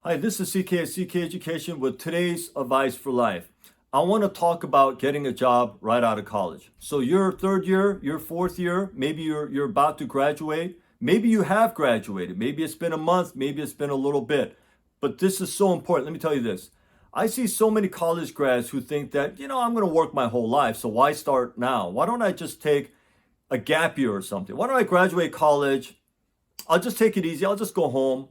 Hi, this is CK at CK Education with today's advice for life. I want to talk about getting a job right out of college. So your third year, your fourth year, maybe you're about to graduate, maybe you have graduated, maybe it's been a month, maybe it's been a little bit. But this is so important. Let me tell you this. I see so many college grads who think that, I'm going to work my whole life, so why start now? Why don't I just take a gap year or something? Why don't I graduate college? I'll just take it easy. I'll just go home,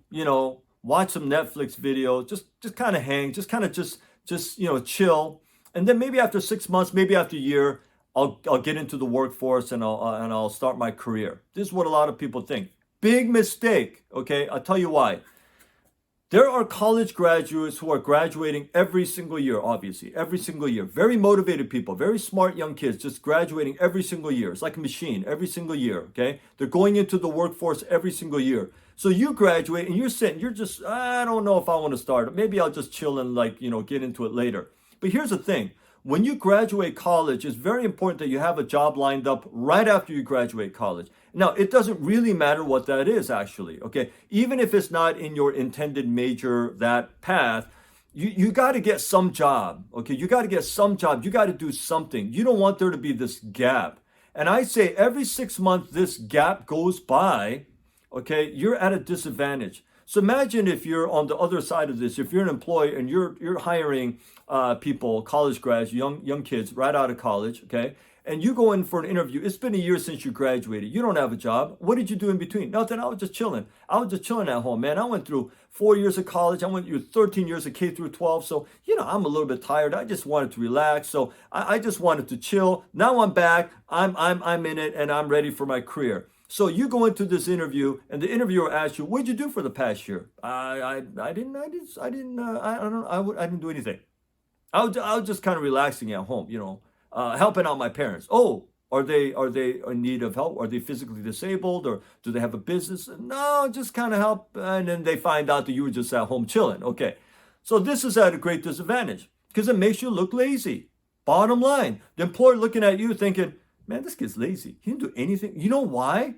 watch some Netflix video, just kind of hang, just chill. And then maybe after 6 months, maybe after a year, I'll get into the workforce and I'll start my career. This is what a lot of people think. Big mistake. Okay, I'll tell you why. There are college graduates who are graduating every single year, obviously, every single year. Very motivated people, very smart young kids, just graduating every single year. It's like a machine every single year, okay? They're going into the workforce every single year. So you graduate and you're sitting, I don't know if I want to start. Maybe I'll just chill and get into it later. But here's the thing. When you graduate college, it's very important that you have a job lined up right after you graduate college. Now, it doesn't really matter what that is, actually, okay? Even if it's not in your intended major, that path, you got to get some job, okay? You got to get some job. You got to do something. You don't want there to be this gap. And I say every 6 months this gap goes by, okay, you're at a disadvantage. So imagine if you're on the other side of this, if you're an employee and you're hiring people, college grads, young kids right out of college, okay? And you go in for an interview. It's been a year since you graduated. You don't have a job. What did you do in between? Nothing. I was just chilling. I was just chilling at home, man. I went through 4 years of college. I went through 13 years of K through 12. So, I'm a little bit tired. I just wanted to relax. So I just wanted to chill. Now I'm back. I'm in it and I'm ready for my career. So you go into this interview, and the interviewer asks you, "What'd you do for the past year?" I didn't do anything. I was just kind of relaxing at home, helping out my parents. Oh, are they in need of help? Are they physically disabled, or do they have a business? No, just kind of help. And then they find out that you were just at home chilling. Okay, so this is at a great disadvantage because it makes you look lazy. Bottom line, the employer looking at you thinking, "Man, this kid's lazy. He didn't do anything." You know why?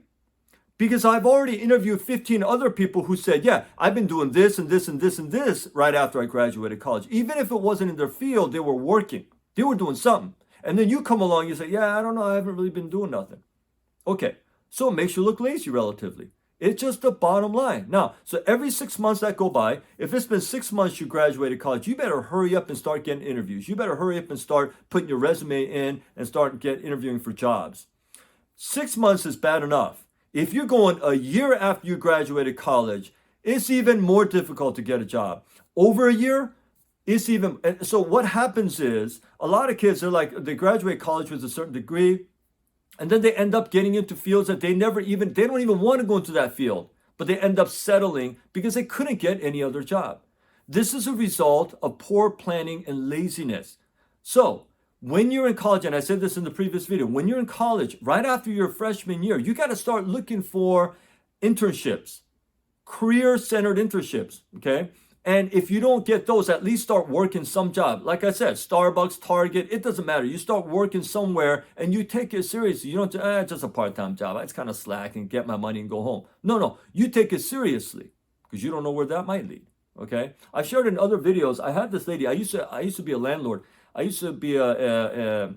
Because I've already interviewed 15 other people who said, "Yeah, I've been doing this and this and this and this right after I graduated college." Even if it wasn't in their field, they were working. They were doing something. And then you come along, you say, "Yeah, I don't know. I haven't really been doing nothing." Okay, so it makes you look lazy relatively. It's just the bottom line. Now, so every 6 months that go by, if it's been 6 months you graduated college, you better hurry up and start getting interviews. You better hurry up and start putting your resume in and start interviewing for jobs. 6 months is bad enough. If you're going a year after you graduated college, it's even more difficult to get a job. Over a year, it's even. So what happens is a lot of kids are like, they graduate college with a certain degree, and then they end up getting into fields that they don't even want to go into that field, but they end up settling because they couldn't get any other job. This is a result of poor planning and laziness. So when you're in college, and I said this in the previous video, when you're in college, right after your freshman year, you got to start looking for internships, career-centered internships, okay? And if you don't get those, at least start working some job. Like I said, Starbucks, Target, it doesn't matter. You start working somewhere and you take it seriously. You don't just a part-time job. It's kind of slack and get my money and go home. No, you take it seriously because you don't know where that might lead, okay? I shared in other videos, I had this lady, I used to be a landlord. I used to be a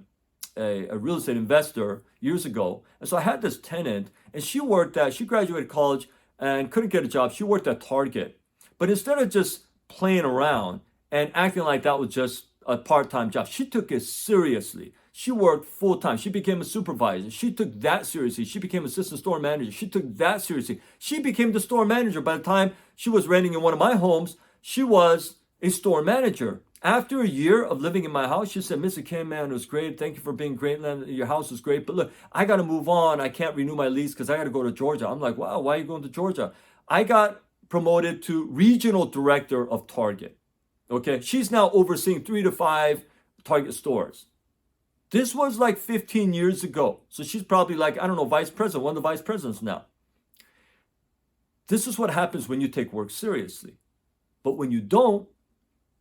real estate investor years ago. And so I had this tenant, and she graduated college and couldn't get a job. She worked at Target. But instead of just playing around and acting like that was just a part-time job, she took it seriously. She worked full-time. She became a supervisor. She took that seriously. She became assistant store manager. She took that seriously. She became the store manager. By the time she was renting in one of my homes, she was a store manager. After a year of living in my house, she said, "Mr. Kim, man, it was great. Thank you for being great. Your house was great. But look, I got to move on. I can't renew my lease because I got to go to Georgia." I'm like, "Wow, why are you going to Georgia?" I got promoted to regional director of Target. Okay, she's now overseeing 3 to 5 Target stores. This was like 15 years ago. So she's probably like, I don't know, vice president, one of the vice presidents now. This is what happens when you take work seriously. But when you don't,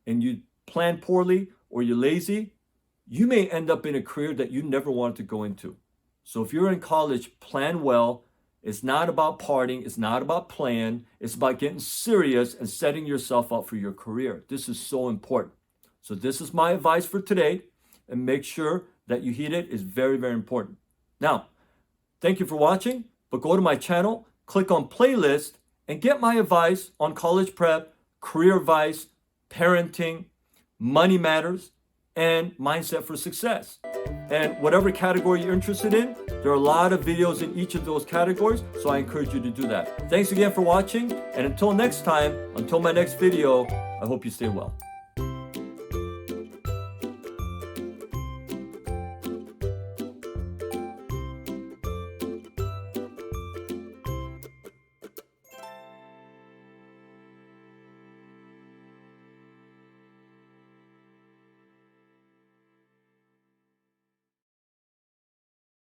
and you plan poorly or you're lazy, you may end up in a career that you never wanted to go into. So if you're in college, plan well, It's not about partying. It's not about playing. It's about getting serious and setting yourself up for your career. This is so important. So this is my advice for today, and make sure that you heed it. It's very, very important. Now, thank you for watching, but go to my channel, click on playlist, and get my advice on college prep, career advice, parenting, money matters, and mindset for success. And whatever category you're interested in, there are a lot of videos in each of those categories, so I encourage you to do that. Thanks again for watching, and until next time, until my next video, I hope you stay well.